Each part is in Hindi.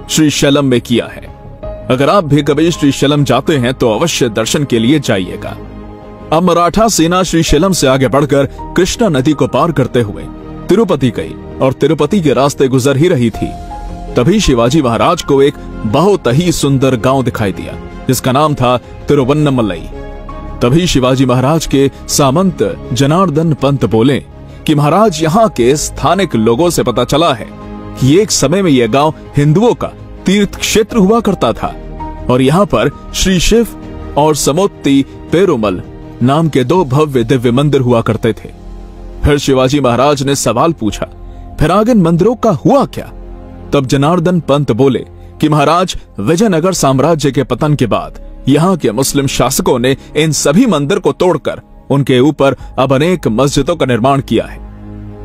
श्रीशैलम में किया है। अगर आप भी कभी श्रीशैलम जाते हैं तो अवश्य दर्शन के लिए जाइएगा। अब मराठा सेना श्रीशैलम से आगे बढ़कर कृष्णा नदी को पार करते हुए तिरुपति गई और तिरुपति के रास्ते गुजर ही रही थी। तभी शिवाजी महाराज को एक बहुत ही सुंदर गांव दिखाई दिया जिसका नाम था तिरुवन्नमलई। तभी शिवाजी महाराज के सामंत जनार्दन पंत बोले कि महाराज, यहाँ के स्थानिक लोगों से पता चला है कि एक समय में यह गांव हिंदुओं का तीर्थ क्षेत्र हुआ करता था और यहाँ पर श्री शिव और समोत्ती पेरुमल नाम के 2 भव्य दिव्य मंदिर हुआ करते थे। फिर शिवाजी महाराज ने सवाल पूछा, फिर आगे इन मंदिरों का हुआ क्या? तब जनार्दन पंत बोले कि महाराज, विजयनगर साम्राज्य के पतन के बाद यहाँ के मुस्लिम शासकों ने इन सभी मंदिर को तोड़कर उनके ऊपर अब अनेक मस्जिदों का निर्माण किया है।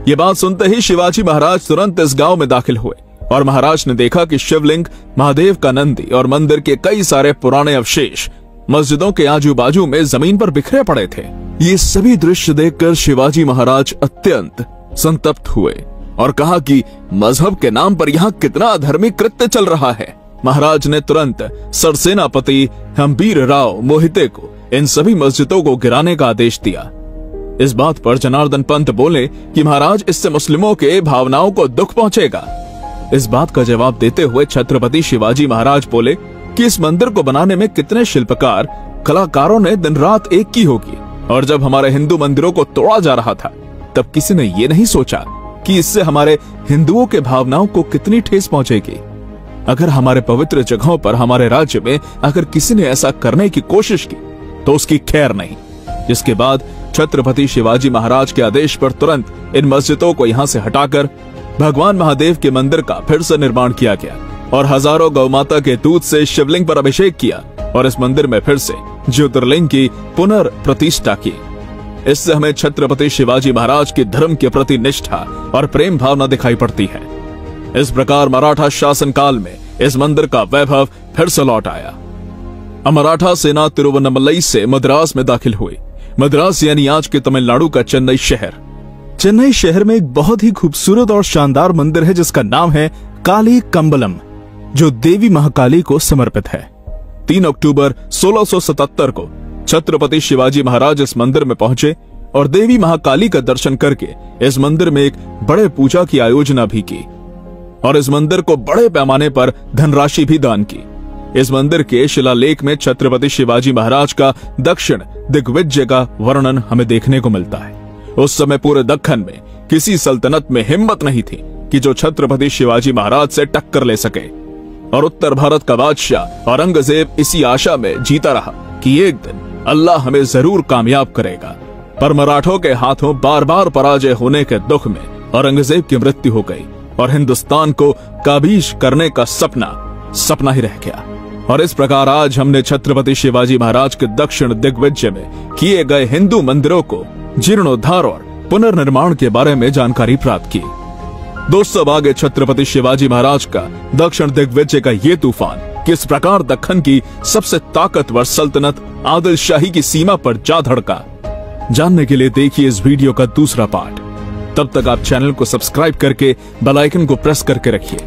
ये बात सुनते ही शिवाजी महाराज तुरंत इस गांव में दाखिल हुए और महाराज ने देखा कि शिवलिंग, महादेव का नंदी और मंदिर के कई सारे पुराने अवशेष मस्जिदों के आजू बाजू में जमीन पर बिखरे पड़े थे। ये सभी दृश्य देखकर शिवाजी महाराज अत्यंत संतप्त हुए और कहा कि मजहब के नाम पर यहाँ कितना अधर्मिक कृत्य चल रहा है। महाराज ने तुरंत सरसेनापति हम्बीर राव मोहिते को इन सभी मस्जिदों को गिराने का आदेश दिया। इस बात पर जनार्दन पंत बोले कि महाराज, इससे मुस्लिमों के भावनाओं को दुख पहुंचेगा। इस बात का जवाब देते हुए छत्रपति शिवाजी महाराज बोले कि इस मंदिर को बनाने में कितने शिल्पकार कलाकारों ने दिन रात एक की होगी और जब हमारे हिंदू मंदिरों को तोड़ा जा रहा था तब किसी ने ये नहीं सोचा कि इससे हमारे हिंदुओं के भावनाओं को कितनी ठेस पहुंचेगी। अगर हमारे पवित्र जगहों पर, हमारे राज्य में अगर किसी ने ऐसा करने की कोशिश की तो उसकी खैर नहीं। जिसके बाद छत्रपति शिवाजी महाराज के आदेश पर तुरंत इन मस्जिदों को यहाँ से हटाकर भगवान महादेव के मंदिर का फिर से निर्माण किया गया और हजारों गौ माता के दूध से शिवलिंग पर अभिषेक किया और इस मंदिर में फिर से ज्योतिर्लिंग की पुनर्प्रतिष्ठा की। इससे हमें छत्रपति शिवाजी महाराज के धर्म के प्रति निष्ठा और प्रेम भावना दिखाई पड़ती है। इस प्रकार मराठा शासन काल में इस मंदिर का वैभव फिर से लौट आया। मराठा सेना तिरुवन्नमलई से मद्रास में दाखिल हुई। मद्रास यानी आज के तमिलनाडु का चेन्नई शहर। चेन्नई शहर में एक बहुत ही खूबसूरत और शानदार मंदिर है जिसका नाम है काली कम्बलम, जो देवी महाकाली को समर्पित है। 3 अक्टूबर 1677 को छत्रपति शिवाजी महाराज इस मंदिर में पहुंचे और देवी महाकाली का दर्शन करके इस मंदिर में एक बड़े पूजा की आयोजना भी की और इस मंदिर को बड़े पैमाने पर धनराशि भी दान की। इस मंदिर के शिलालेख में छत्रपति शिवाजी महाराज का दक्षिण दिग्विजय का वर्णन हमें देखने को मिलता है। उस समय पूरे दक्खन में किसी सल्तनत में हिम्मत नहीं थी कि जो छत्रपति शिवाजी महाराज से टक्कर ले सके और उत्तर भारत का बादशाह औरंगजेब इसी आशा में जीता रहा कि एक दिन अल्लाह हमें जरूर कामयाब करेगा। पर मराठों के हाथों बार बार पराजय होने के दुख में औरंगजेब की मृत्यु हो गई और हिंदुस्तान को काबीज करने का सपना ही रह गया। और इस प्रकार आज हमने छत्रपति शिवाजी महाराज के दक्षिण दिग्विजय में किए गए हिंदू मंदिरों को जीर्णोद्धार और पुनर्निर्माण के बारे में जानकारी प्राप्त की। दोस्तों, आगे छत्रपति शिवाजी महाराज का दक्षिण दिग्विजय का ये तूफान किस प्रकार दक्खन की सबसे ताकतवर सल्तनत आदिल शाही की सीमा पर जा धड़का, जानने के लिए देखिए इस वीडियो का दूसरा पार्ट। तब तक आप चैनल को सब्सक्राइब करके बेल आइकन को प्रेस करके रखिए।